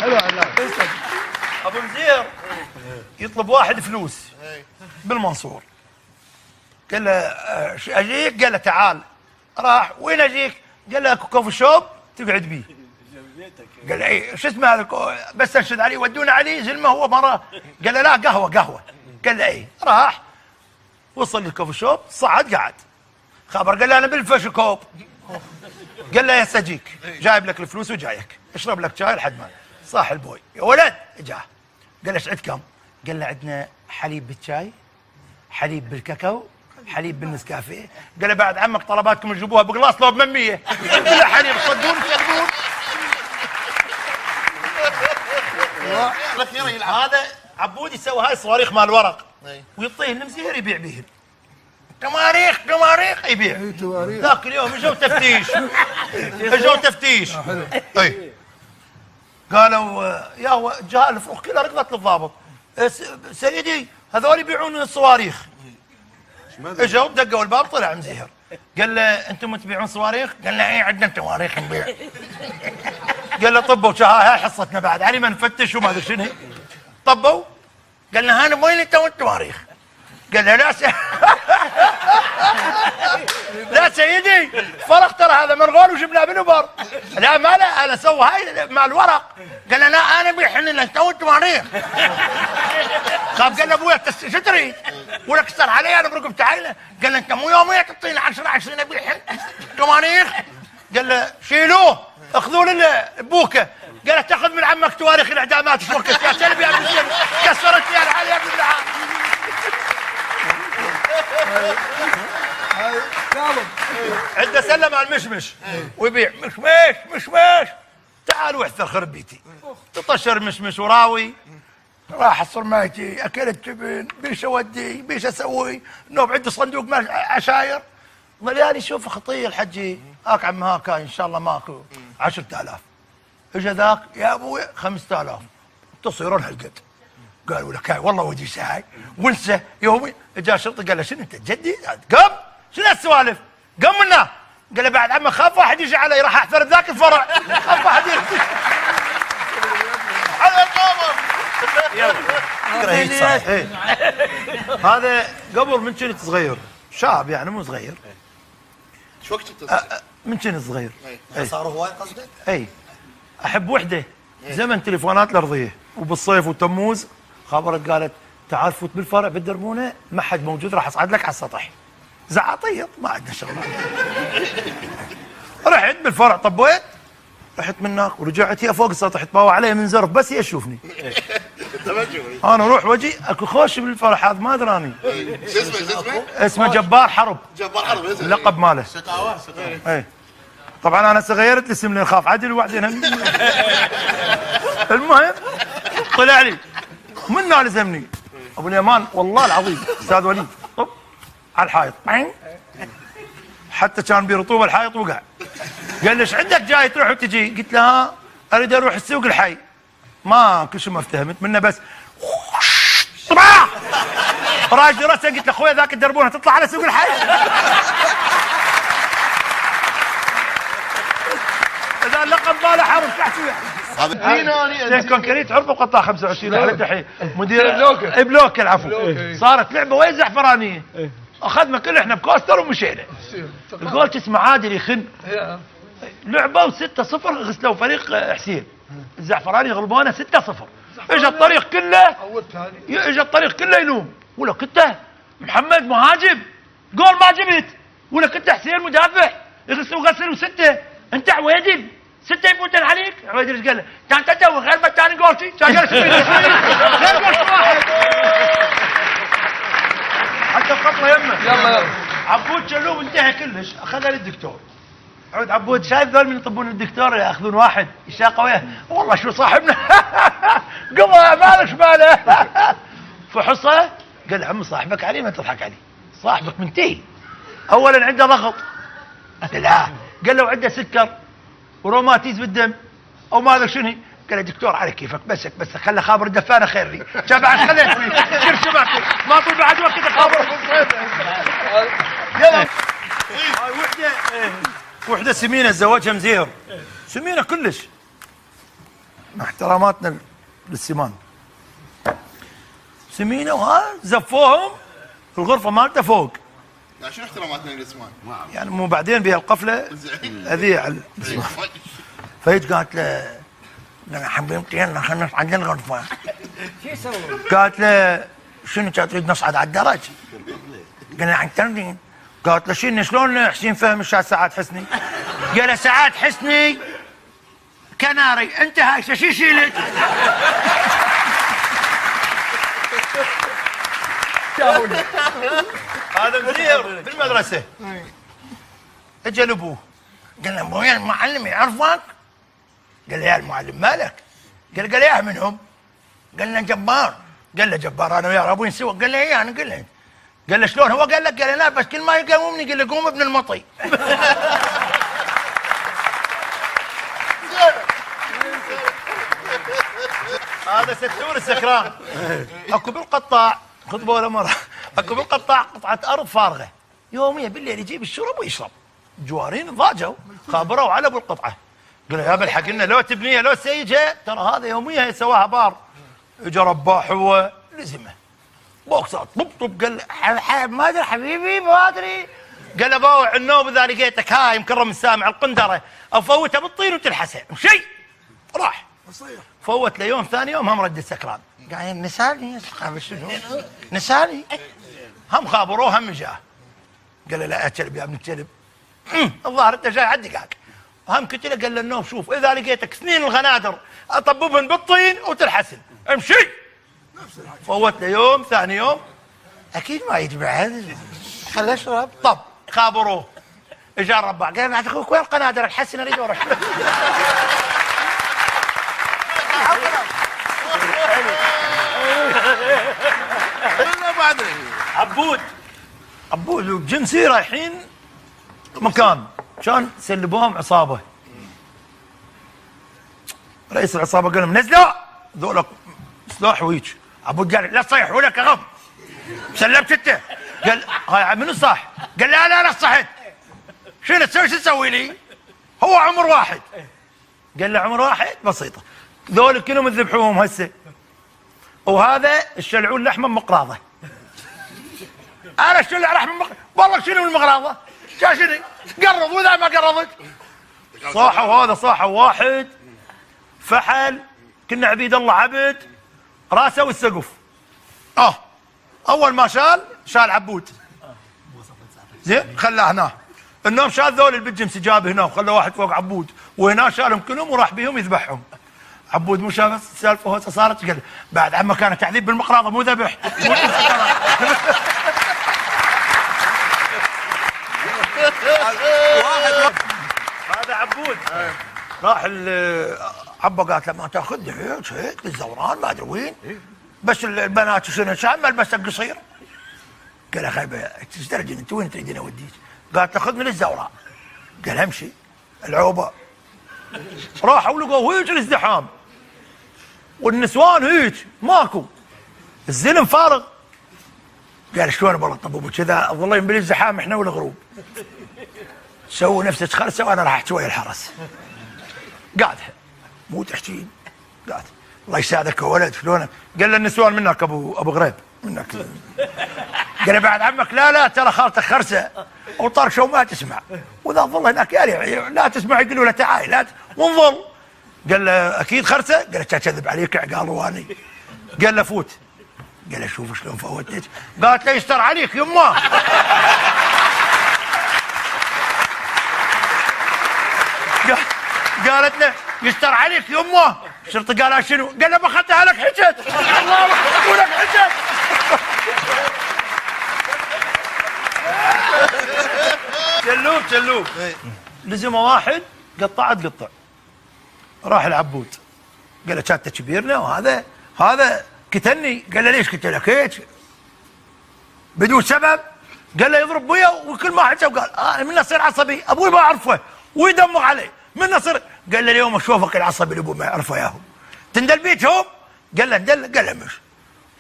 حلو علام. ابو مزير يطلب واحد فلوس بالمنصور، قال له اجيك؟ قال له تعال. راح وين اجيك؟ قال له اكو كوفي شوب تقعد بيه. قال له اي شو اسمه هذا؟ بس انشد عليه ودونا عليه زلمه هو مره. قال له لا قهوه. قال له اي. راح وصل للكوفي شوب، صعد قعد، خبر قال له انا بالفش كوب. قال له يا سجيك جايب لك الفلوس وجايك اشرب لك شاي لحد ما صاح البوي. يا ولد جاه قال له ايش عندكم؟ قال له عندنا حليب بالشاي، حليب بالكاكاو، حليب بالنسكافيه. قال له بعد عمك طلباتكم تجيبوها بقلاص لو ب100. قال له حليب صدون تكذبون. هذا عبود يسوي هاي الصواريخ مال ورق ويعطيه المزير يبيع بيهن. تماريخ يبيع. ذاك اليوم اجوا تفتيش. اي قالوا يا جاء الفروخ كلها ركضت للضابط. سيدي هذول يبيعون الصواريخ. اجوا دقوا الباب، طلع مزيهر قال له انتم تبيعون صواريخ؟ قال له اي عندنا صواريخ نبيع. قال له طبوا هاي حصتنا بعد علي ما نفتش وما ادري شنو. طبوا قال له هانا وين انت والتواريخ؟ قال له لا سيدي فرق ترى هذا مرغول وجبناه بالوبر. لا ما لا انا اسوي هاي مع الورق. قال له لا انا بيحن لنا انت والتواريخ. قال له ابويا شو تريد؟ ولك كسر علي انا برقبتي عينه. قال له انت مو يوميا تعطينا 10 20 بيحن تواريخ. قال له شيلوه اخذوا له بوكه. قال له تاخذ من عمك تواريخ الاعدامات شو وقت يا سلبي يا ابن السلبي كسرت لي الحال يا ابن العام. عنده سلم على المشمش ويبيع مشمش. تعال واحثر خرب بيتي. تطشر مشمش وراوي. راح الصرمايتي اكلت جبن بيش اودي بيش اسوي نوب عندي صندوق مال عشاير. ملياني شوف خطيه الحجي هاك عم هاك ان شاء الله ماكو 10,000. اجى ذاك يا ابوي 5,000 تصيرون هالقد. قالوا لك هاي والله ودي ساعي وانسى يومي. جاء الشرطي قال له شنو انت جدي؟ قم شنو هالسوالف؟ قم منه. قال له بعد عمك خاف واحد يجي علي راح احفر بذاك الفرع. خاف واحد يجي على القمر. هذا قبل من كنت صغير شاب يعني مو صغير. شو وقت انت من كنت صغير صار هواي قصدك؟ اي احب وحده زمن تليفونات الارضيه وبالصيف وتموز خبرت قالت تعال فوت بالفرع بالدربونه ما حد موجود راح اصعد لك على السطح. زعاطيط ما عندنا شغله. رحت بالفرع طبيت رحت من هناك ورجعت هي فوق السطح تباوع علي من زرف بس هي تشوفني. انا اروح وجي اكو خوش بالفرح هذا ما ادراني. شو اسمه؟ اسمه جبار حرب. جبار حرب اللقب ماله. اي طبعا انا غيرت الاسم لان خاف عدل وبعدين المهم طلع لي من لزمني ابو اليمان والله العظيم استاذ وليد طب على الحائط حتى كان برطوبه الحائط وقع. قال لي ايش عندك جاي تروح وتجي؟ قلت له ها اريد اروح السوق الحي. ما كل شيء ما افتهمت منه بس طبعا راجل راسه. قلت له اخوي ذاك الدربونه تطلع على سوق الحي. اذا اللقب ماله حرب تحت ويا كونكريت عرفوا قطاع 25 على الدحين مدير بلوك العفو. صارت لعبه وين زعفرانيه اخذنا كل احنا بكوستر ومشينا. الجول اسمه عادل يخن لعبه و6-0 غسلوا فريق حسين الزعفراني غلبونا 6-0. اجى الطريق كله يلوم ولك انت محمد مهاجم جول ما جبت ولك انت حسين مدافع يغسلوا غسل و6 انت عويدل 6 يفوتن عليك. عويدل ايش قال له؟ كان انت غير ثاني جولتي كان قال غير جول واحد حتى الخطوه يمه. يلا عبود شلوب انتهى كلش اخذها للدكتور. عود عبود شايف ذول من يطبون الدكتور ياخذون واحد يشاقوا وياه والله شو صاحبنا قضى مالش ماله. فحصه قال عم صاحبك علي ما تضحك علي صاحبك منتهي. اولا عنده ضغط لا قال له عنده سكر وروماتيز بالدم او ما ادري شنو. قال له دكتور على كيفك بس خلى خابر الدفانه خير لي بعد خليت فيه شوف شبكتك ما طول بعد وقت خابر. يلا هاي وحده سمينه تزوجها مزير سمينه كلش مع احتراماتنا للسمان. سمينه وها زفوهم الغرفه مالته فوق. لا شنو احتراماتنا للاسمان؟ يعني مو بعدين بها القفله اذيع على الاسمان. فهيج قالت له يا حبيبتي يلا خلينا نصعد عندنا الغرفه. شو يسوون؟ قالت له شنو كانت تريد نصعد على الدرج؟ قال لها عن تمرين. قالت له شنو شلون حسين فهمي شاد سعاد حسني؟ قال له سعاد حسني كناري انت هاي شو يشيلك؟ هذا مدير بالمدرسه. اجى لابوه قال له ابويا المعلم يعرفك؟ قال له يا المعلم مالك؟ قال يا منهم؟ قال له جبار. قال له جبار انا ويا ابوي نسوى. قال له ايه انا قال له. قال له شلون هو؟ قال لك؟ قال له لا بس كل ما يقومني قال له قوم ابن المطي. هذا ستور السكران. اكو بالقطاع خطبه ولا مره. اكو بالقطاع قطعه ارض فارغه يوميا بالليل يجيب الشرب ويشرب. جوارين ضاجوا خابروا على ابو القطعه. قال يا بالحق لنا لو تبنيها لو تسيجها ترى هذا يوميا يسواها بار. اجى رباح هو لزمه بوكسات طب طب. قال ما ادري حبيبي ما ادري. قال له باوع النوم اذا لقيتك هاي مكرم السامع القندره افوتها بالطين وتلحسها شيء. راح فوت له يوم ثاني يوم هم رد السكران. قاعد نسالني نسالني هم خابروه هم جاه. قال له لا اتلب يا ابن الكلب الظاهر انت جاي على الدقاق. هم كتله قال له النوم شوف اذا لقيتك سنين الغنادر اطببهن بالطين وتلحسن امشي. فوت له يوم ثاني يوم اكيد ما يجي بعد خل اشرب. طب خابروه اجى الرباع قال بعد اخوك وين القنادر الحسن اريد اروح. عبود وجنسي رايحين مكان كان سلبوهم عصابه. رئيس العصابه قال لهم نزلوا ذولا سلاح ويج. عبود قال لا تصيحوا لك اغم سلمت انت. قال هاي منو صح؟ قال لا صحت. شنو تسوي؟ شو تسوي لي؟ هو عمر واحد. قال له عمر واحد بسيطه ذول كلهم تذبحوهم هسه. وهذا الشلعون لحمه مقراضه. انا شلع لحمه والله شنو المقراضه؟ شنو؟ قرض واذا ما قرضت صاحوا. هذا صاحوا واحد فحل كنا عبيد الله عبد راسه والسقف. اول ما شال عبود زين خلاه هنا. النوم شال ذول البجم جاب هنا وخلى واحد فوق عبود وهنا شالهم كلهم وراح بيهم يذبحهم. عبود مو شاف السالفه هسه صارت قال بعد عما كان تعذيب بالمقراضه مو ذبح. هذا عبود راح عبا قالت له ما تاخذني هيك للزوران ما ادري وين بس البنات شنو شعب ملبسك قصير. قال يا خايبه ايش درجه انت وين تريدين اوديك؟ قالت له خذني للزوراء. قال امشي العوبه. راحوا لقوا هيك الازدحام والنسوان هيك ماكو الزلم فارغ. قال شلون بلطب ابو كذا ظلين بالازدحام احنا والغروب. سووا نفسك خرسه وانا راح احكي ويا الحرس. قاعد مو تحكين قاعد الله يساعدك يا ولد شلون؟ قال له النسوان منك ابو غريب منك. قال بعد عمك لا ترى خالتك خرسه وطرشه وما تسمع واذا ظل هناك لا تسمع يقولوا له تعال لا ونظل. قال له اكيد خرسه؟ قال له كذب عليك عقال رواني. قال له فوت. قال له شوف شلون فوتت. قالت له يستر عليك يمه. قالت له يستر عليك يمه. الشرطي قال شنو؟ قال له باخذتها لك حجت. الله ولك حجت. شلوب لزمه واحد قطعت قطع. راح العبود قال له كانت كبيرنا وهذا قتلني. قال له ليش قتلك هيك بدون سبب؟ قال له يضرب بيا وكل ما حكى وقال من اصير عصبي ابوي ما اعرفه ويدمر علي من اصير. قال له اليوم اشوفك العصبي اللي ابوي ما يعرفه ياهم تندل بيتهم. قال له ندل. قال له مش.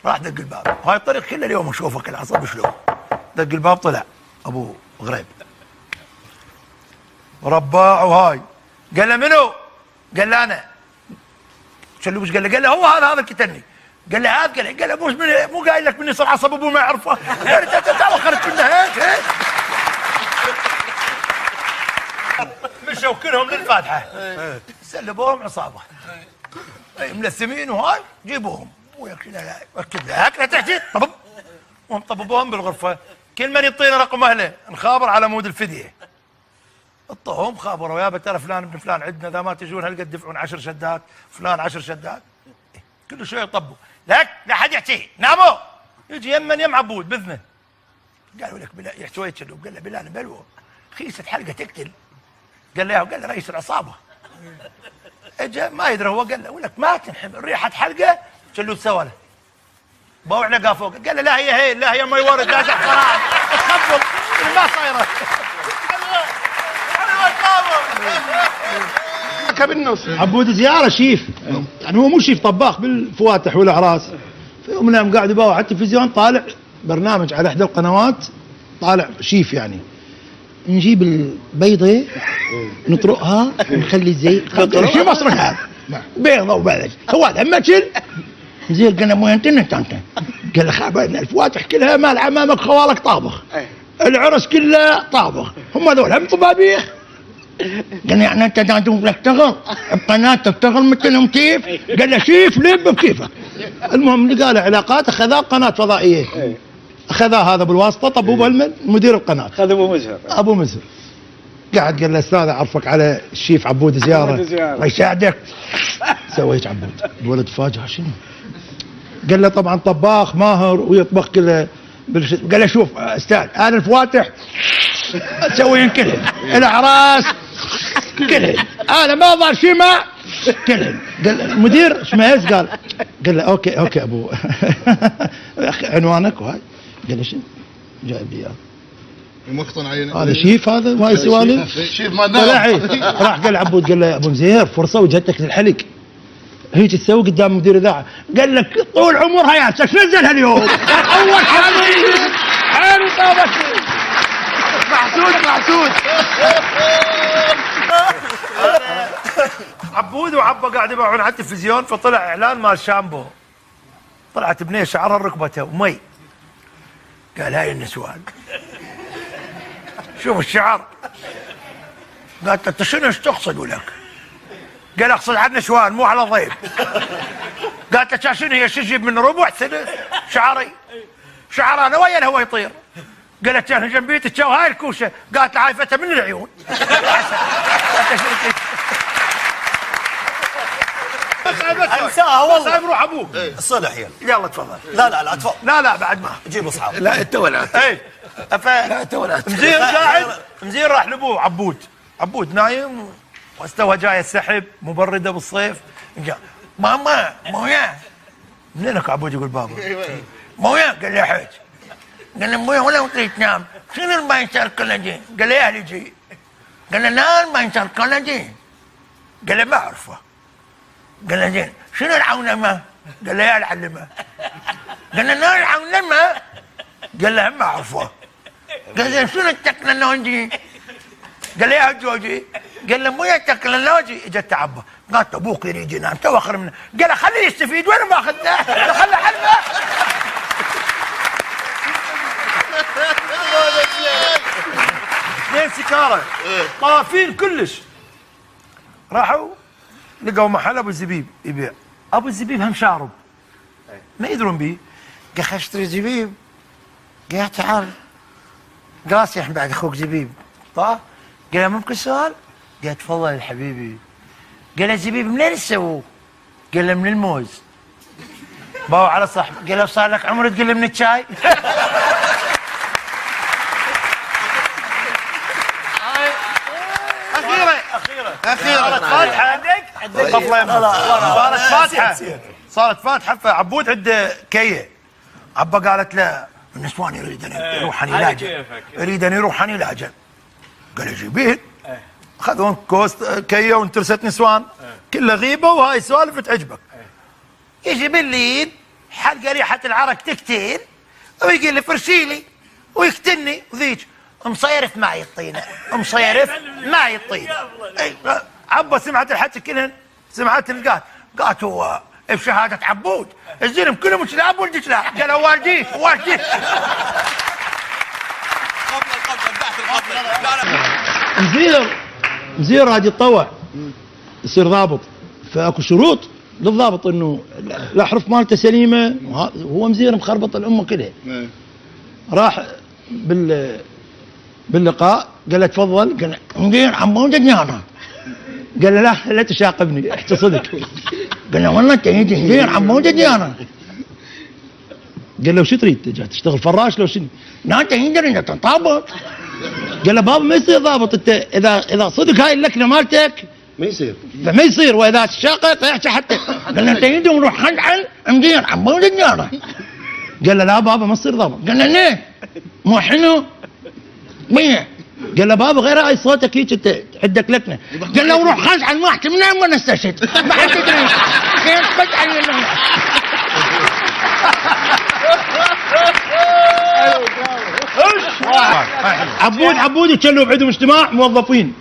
راح دق الباب. هاي الطريق كله اليوم اشوفك العصبي شلون. دق الباب طلع ابو غريب رباع وهاي. قال له منو؟ قال له انا. قال له وش؟ قال له هو هذا الكتني. قال له هذا. قال له مو قايل لك مني صار عصب ابوه ما يعرفه. قال له خرجت منه هيك. مشوا كلهم للفاتحه سلبوهم عصابه ملثمين وهاي جيبوهم ركب له هكذا تحت طببوهم بالغرفه. كل من يعطينا رقم اهله نخابر على مود الفديه. اطهم خابروا يابا ترى فلان ابن فلان عندنا اذا ما تجون هالقد دفعون 10 شدات فلان 10 شدات. كل شويه يطبوا لك لا حد يحكي ناموا. يجي يم عبود باذنه. قالوا لك بلا يحتوي يتشلوا. قال له بلال بلوه خيسه حلقه تقتل. قال له رئيس العصابه. اجى ما يدري هو. قال له ولك ما تنحب ريحه حلقه. شلوا تسوى له باوع لقاه فوق. قال له لا هي ما يورد لا زعفران تخبط ما صايره. بالنص عبود زياره شيف يعني هو مو شيف طباخ بالفواتح والاعراس. في يوم من الايام قاعد يباوع على التلفزيون طالع برنامج على احدى القنوات طالع شيف يعني نجيب البيضه نطرقها ونخلي الزيت. شو مصر هذا؟ بيضه وبلج هو هذا ماكل زين. قلنا مو انت قال له خابرنا الفواتح كلها مال عمامك خوالك طابخ العرس كله طابخ هم ذول هم طبابيخ. قال يعني انت تشتغل بقناه تشتغل مثلهم كيف؟ قال له شيف لب بكيفك. المهم اللي قال علاقات اخذها قناه فضائيه اخذها هذا بالواسطه. طب ابو هلمن مدير القناه هذا ابو مزهر قاعد قال له استاذ اعرفك على الشيف عبود زياره الله يساعدك. سويت عبود الولد فاجأ شنو؟ قال له طبعا طباخ ماهر ويطبخ كله قال له شوف استاذ انا الفواتح اسويهن كلهن الاعراس كلهن انا ما ضل شيء ما كلهن. قال المدير شميز قال له اوكي ابو عنوانك وهاي. قال له شنو؟ جايب لي اياه مقطن علينا هذا شيف هذا ما سوالف شيف ما راح قال عبود قال له ابو مزير فرصه وجهتك للحلق هيك تسوي قدام مدير اذاعه. قال لك طول عمرها يا ايش نزلها اليوم؟ اول حلو طابت محسود عبود وعبا قاعد يبيعون على التلفزيون. فطلع اعلان مال شامبو. طلعت بنيه شعرها ركبته ومي. قال هاي النسوان شوف الشعر. قالت انت شنو ايش تقصد ولك؟ قال اقصد على النسوان مو على ضيف. قالت له شنو هي شجيب من ربع ثلث شعري شعر انا ويا الهوا يطير. قالت انا جنبيتك وهاي الكوشه. قالت له عايفتها من العيون. انساها والله. صايب روح ابوك الصلح يلا تفضل. لا تفضل. لا بعد ما جيب اصحاب. لا انت ولا اي لا انت ولا مزين قاعد. مزين راح لابوه عبود نايم واستوى جاي السحب مبرده بالصيف. ماما مويه منينك عبود؟ يقول بابا مويه. قال لي حج. قال له مويه ولا تريد تنام؟ شنو الماينشر كولاجين؟ قال لي اهلي جي. قال له نام ماينشر كولاجين. قال له ما اعرفه. قال له زين شنو العونمه؟ قال له يا العلمه. قال له نار العونمه. قال له ما اعرفه. قال له شنو التكنولوجي؟ قال له يا جوجي. قال له مو يا تكنولوجي. اجت عبه قالت ابوك يريد ينام تو اخر منه. قال له خليه يستفيد وين ما اخذته؟ خله حلمه. اثنين سكاره طافين كلش. راحوا لقوا محل ابو الزبيب يبيع. ابو الزبيب هم شارب ما يدرون بيه. قال خل اشتري زبيب. قال تعال قاسي بعد اخوك زبيب. طاف قال ممكن سؤال؟ قال تفضل يا حبيبي. قال الزبيب منين تسووه؟ قال له من الموز. باو على صاحبه قال له صار لك عمر تقول من الشاي؟ صارت فاتحه صارت فاتحه فعبود عنده كيه. عبا قالت له النسوان يريد ان يروح عن علاجه يريد ان يروح عن علاجه. قال جيبين. اخذون كوست كيه وانترست نسوان كلها غيبه وهاي سوالف تعجبك. يجي بالليل حلقه ريحه العرق تكتين ويقول لي فرشيلي ويقتلني وذيك مصيرف معي الطينه مصيرف معي الطينه. عبا سمعت الحكي كلهن سمعت القات قالت هو بشهاده عبود الزلم كلهم كلاب ولدك لا. قال والديك والديك. مزير هذا يتطوع يصير ضابط، فاكو شروط للضابط انه الاحرف مالته سليمه، هو مزير مخربط الامه كلها. راح باللقاء قال له تفضل، قال له مزير عمودتني انا. قال له لا تشاقبني احكي صدق. قال له والله انت مزير عمودتني انا. قال له شو تريد جاي تشتغل فراش لو شنو؟ لا انت يقدر انت تنطابط. قال له بابا ما يصير ضابط انت اذا صدق هاي اللكنه مالتك ما يصير. فما يصير، واذا تشاقق يحكي حتى. قال له انت يدي نروح خلعن مدير عمود النيارة. قال له لا بابا ما تصير ضابط. قال له ليه؟ مو حلو؟ مية. قال له بابا غير هاي صوتك هيك انت عندك لكنه. قال له روح خلعن ما احكي منين وانا استشهد ما حد يدري كيف بتعن عبود يتشلوا بعندهم اجتماع موظفين،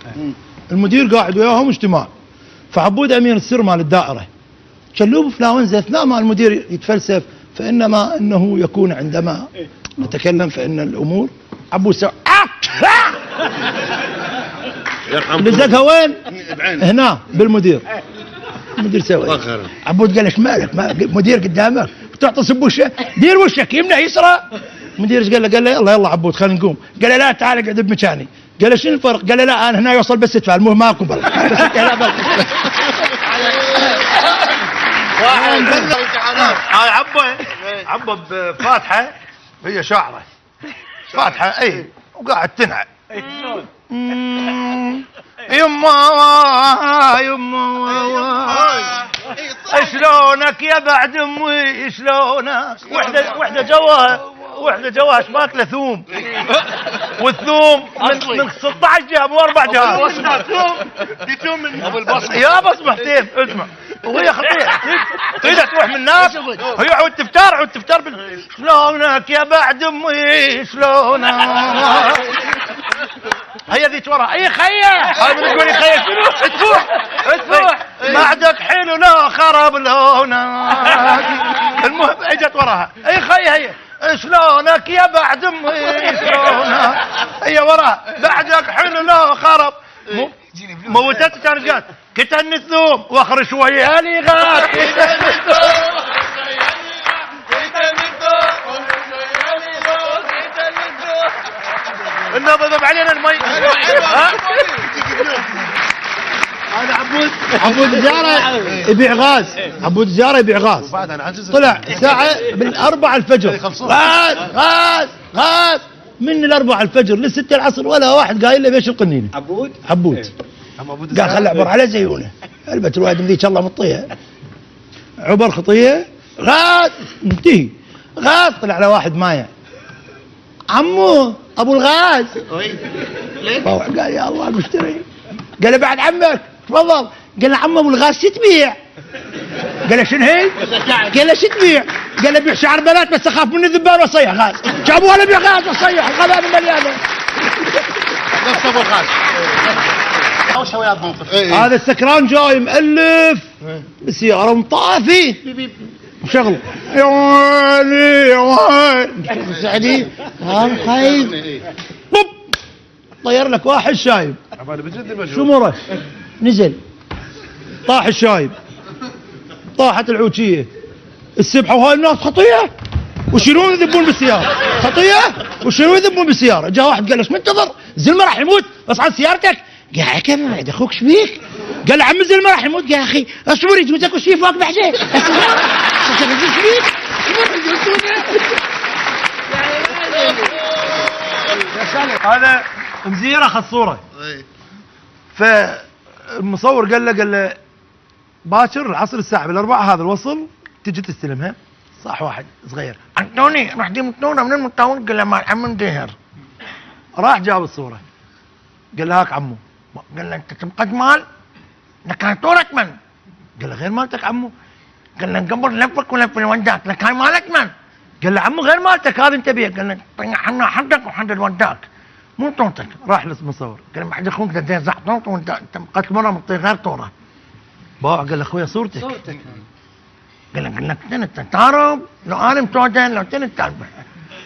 المدير قاعد وياهم اجتماع، فعبود امين السر مال الدائره شلوه بفلاونزا اثناء ما المدير يتفلسف، فانما انه يكون عندما نتكلم فان الامور عبود سوى لزقها وين؟ هنا بالمدير. المدير سوى عبود قال ايش مالك؟ مدير قدامك تعطس بوشه، دير وشك يمنى يسرى. المدير ايش قال له؟ قال له يلا عبود خلينا نقوم. قال له لا تعال اقعد بمكاني. قال له شنو الفرق؟ قال له لا انا هنا يوصل بس ادفع المهم ماكو بس انت لا بس. هاي عبه بفاتحه هي شاعره فاتحه اي وقاعد تنعى يما شلونك يا بعد امي شلونك. وحده جواها ايش ماكله ثوم، والثوم من 16 جهه مو 4 جهات. ثوم من ابو البصمه يا بصمه حتيف اسمع، وهي خطيره تريد تروح من الناس هي عود تفتار شلونك يا بعد امي شلونك. هي ذيك ورا اي خيه هاي من تقول خيه شنو تفوح بعدك حلو لا خرب لونك. المهم اجت وراها اي خيه هي شلونك يا بعد امي شلونك. هي وراها بعدك حلو لا خرب موتت كانت قالت كتن الثوم واخر شويه لي غاد النبض علينا المي. هذا عبود زياره يبيع غاز، عبود زياره يبيع غاز. طلع الساعه بالاربع الفجر غاز من الاربع الفجر للستة العصر ولا واحد قايل له بيش القنينه. عبود قال خلي اعبر على زيونه البت الواد ذيك الله مطيها عبر خطيه غاز انتهي غاز. طلع على واحد مايع عمو ابو الغاز روح قال يا الله مشتري. قال له بعد عمك تفضل. قال له عم ابو الغاز شو تبيع؟ قال له شنو هي؟ قال له شو تبيع؟ قال له بيع شعر بنات بس اخاف من الذبان واصيح غاز. جابوها له بيع غاز وصيح الغلابه مليانه. نفس ابو الغاز. وش هو الموقف؟ هذا السكران جاي مؤلف بسياره مطافي وشغله يا ويلي يا ويلي سعدي خايف طب طير لك واحد شايب شو مره نزل طاح الشايب طاحت العوشيه السبحه وهاي الناس خطيه وشيلون يذبون بالسياره خطيه وشيلون يذبون بالسياره. جاء واحد قال ليش منتظر زلمه راح يموت اصعد سيارتك. قال كم يا اخوك ايش بيك؟ قال عم زلمه راح يموت. يا اخي اصبر يجوزك وش في فوق بحجه هذا مزير اخذ صوره. فالمصور قال له باكر العصر الساعه بالاربعه هذا الوصل تجي تستلمها. صح واحد صغير انطوني راح دي متنونه من المتون. قال له مال عم مدهر. راح جاب الصوره قال له هاك عمو. قال له انت تنقد مال لك هاي طورك من؟ قال له غير مالتك عمو. قال له انقبر لفك ولف الوداك لك هاي مالك من؟ قال له عمو غير مالتك هذا انت بيه. قال له طيحنا حدك وحد الوداك مو طونتك. راح للمصور قال له ما حد يخونك انت زعطوط وانت قتل مره مطي غير طوره. باوع قال له اخويا صورتك قال لك انت تعرف لو انا متوجه لو انت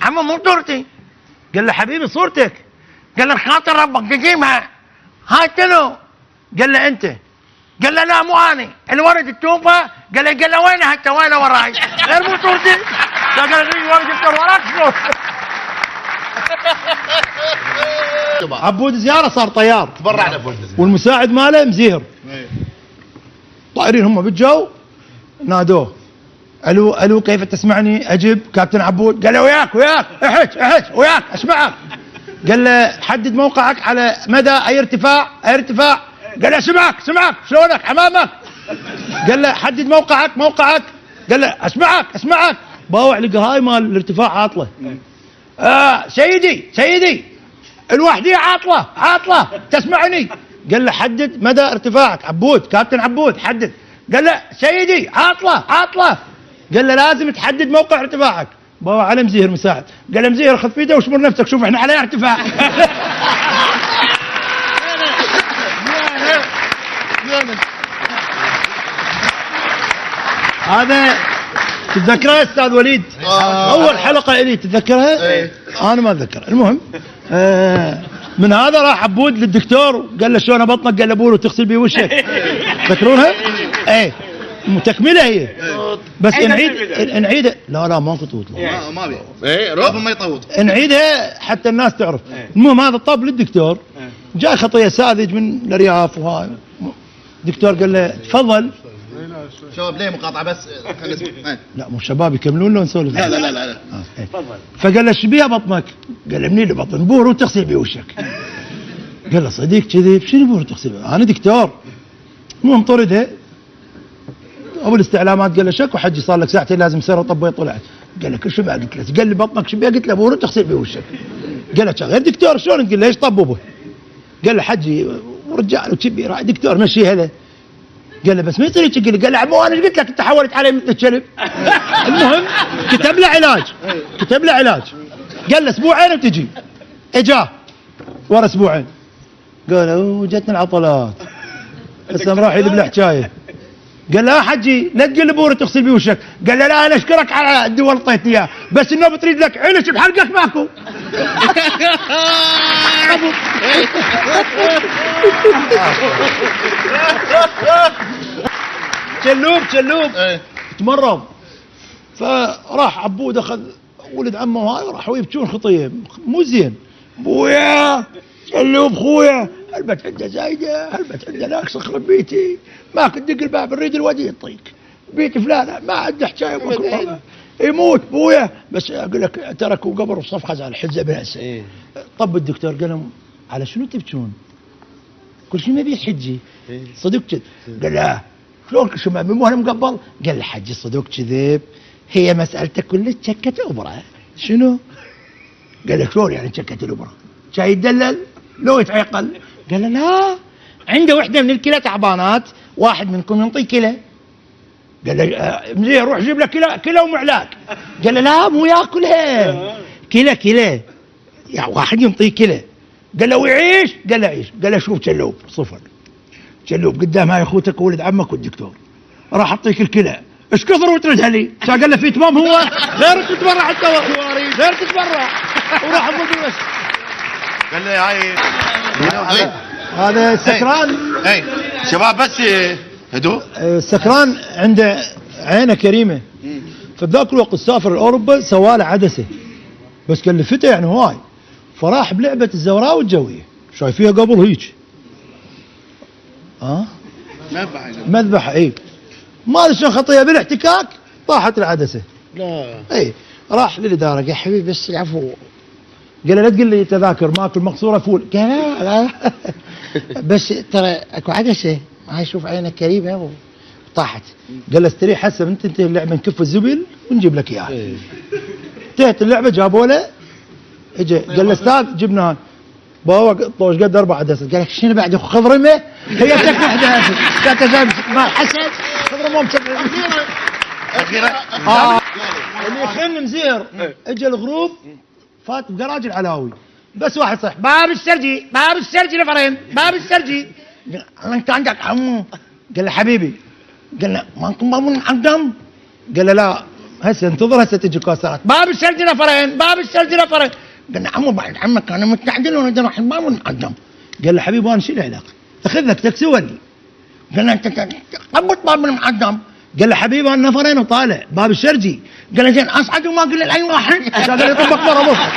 عمو مو صورتي قال له حبيبي صورتك قال له خاطر ربك تجيبها هاي له قال له انت قال له لا مو انا الورد التوفه قال له وينها انت وينها وراي غير مو صورتي قال له الورد التوفه وراك شلون عبود زياره صار طيار تبرعنا بولد والمساعد ماله مزيهر طائرين هم بالجو نادوه الو كيف تسمعني؟ اجب كابتن عبود قال له وياك احج وياك اسمعك قال له حدد موقعك على مدى اي ارتفاع قال له سمعك شلونك حمامك قال له حدد موقعك قال له اسمعك باوع لقى هاي مال الارتفاع عاطله سيدي الوحدية عاطله تسمعني قال له حدد مدى ارتفاعك كابتن عبود حدد قال له سيدي عاطله قال له لازم تحدد موقع ارتفاعك باوع على مزيهر مساعد قال له مزيهر خذ فيده واشمر نفسك شوف احنا على ارتفاع هذا تتذكرها استاذ وليد؟ اول حلقه الي تتذكرها؟ انا ما اتذكر. المهم من هذا راح عبود للدكتور قال له شلون بطنك؟ قال له بولو تغسل بيه وشك. تذكرونها؟ ايه تكمله هي بس نعيدها لا ما كنت ما بي ايه روح ما يطوط نعيدها حتى الناس تعرف. المهم هذا الطب للدكتور جاء خطيه ساذج من الارياف وهاي الدكتور قال له تفضل شباب ليه مقاطعه بس لا مو شباب يكملون له نسولف لا تفضل فقال له ايش بيها بطنك؟ قال له مني لي بطن بور وتغسل بيه وشك. قال له صديق كذب شنو بور وتغسل بيه؟ انا دكتور. المهم طردها ابو الاستعلامات قال له شك وحجي صار لك ساعتين لازم يصير طبيه طلعت. قال له شو ما قلت له؟ قال لي بطنك شو بيها؟ قلت له بور وتغسل بيه وشك. قال له غير دكتور شلون؟ قال له ايش طببه؟ قال له حجي ورجال وكبي راح دكتور مشيها له. قال له بس ما يصير يجي. قال له عمو انا قلت لك انت حولت علي مثل الكلب. المهم كتب له علاج قال له اسبوعين وتجي. اجاه ورا اسبوعين قالوا جتنا العضلات هسه راح يذب له حكايه. قال له يا حجي لا تقول لي بوره تغسل بيه وشك. قال له لا انا اشكرك على الدواء اللي اعطيتني اياه بس النوم تريد لك علش بحلقك ماكو. شلوب تمرض فراح عبود اخذ ولد عمه وهاي وراحوا يبكون خطيه مو زين. بويا شلوب خويا هلبت عنده زايده هلبت عنده ناقص خرب بيتي ما كنت دق الباب نريد الودي يطيك بيت فلانه ما عنده حكايه يموت بويا بس اقول لك تركوا قبر وصف خزان الحزه بنفسه. طب الدكتور قال لهم على شنو تبكون؟ كل شيء ما بيه حجي صدق كذب. قال لا شلون شو مو انا مقبل؟ قال له حجي صدق كذب هي مسالتك كلها شكه ابره. شنو؟ قال له شلون يعني شكه الابره؟ جاي يدلل لو يتعقل. قال له لا عنده وحده من الكلى تعبانات واحد منكم ينطي كلى. قال له مزيه روح جيب له كلى ومعلاك. قال له لا مو ياكلها كلى يعني واحد ينطي كلى. قال له ويعيش؟ قال له عيش. قال له شوف شلوب صفر شلوب قدام هاي اخوتك وولد عمك والدكتور راح اعطيك الكلى ايش كثر وتردها لي؟ قال له في تمام هو غير تتبرع انت غير تتبرع وراح ابو بس. قال لي هاي هذا السكران شباب بس هدوء. السكران عنده عينه كريمه فبذاك الوقت سافر لاوروبا سواله عدسه بس كلفته يعني هواي فراح بلعبه الزوراء والجويه شايفيها قبل هيك مذبحه اي ما ادري شلون خطيه بالاحتكاك طاحت العدسه. لا راح للاداره قال حبيبي بس العفو. قال له لا تقول لي تذاكر ماكل مقصوره فول. قال لا بس ترى اكو عدسه هاي شوف عينك كريمه وطاحت. قال له استريح هسه من تنتهي اللعبه نكف الزبل ونجيب لك اياها. انتهت اللعبه جابوا له اجى قال له استاذ جبنا باوع طوش قد 4 عدسات. قال لك شنو بعد خذ رمه هي تك وحده قالت جايب ما حسن خذ رمه اخيرا اللي يخن مزير اجى الغروب فات بجراج العلاوي بس واحد صح باب السرجي نفرين باب السرجي انت عندك عمو قال له حبيبي، قال له ماكو باب معقم؟ قال له لا هسه انتظر هسه تجي كوسرات، باب الشرج نفرين، باب الشرج نفرين. قال له عمو بعد عمك انا مستعجل وانا راح الباب معقم. قال له حبيبي انا شو العلاقه؟ اخذ لك تاكسي ولي. قال له انت قبض باب المعقم. قال له حبيبي انا نفرين وطالع باب الشرجي. قال له زين اصعد وما قل لاي واحد. قال له يطبق مره مصر.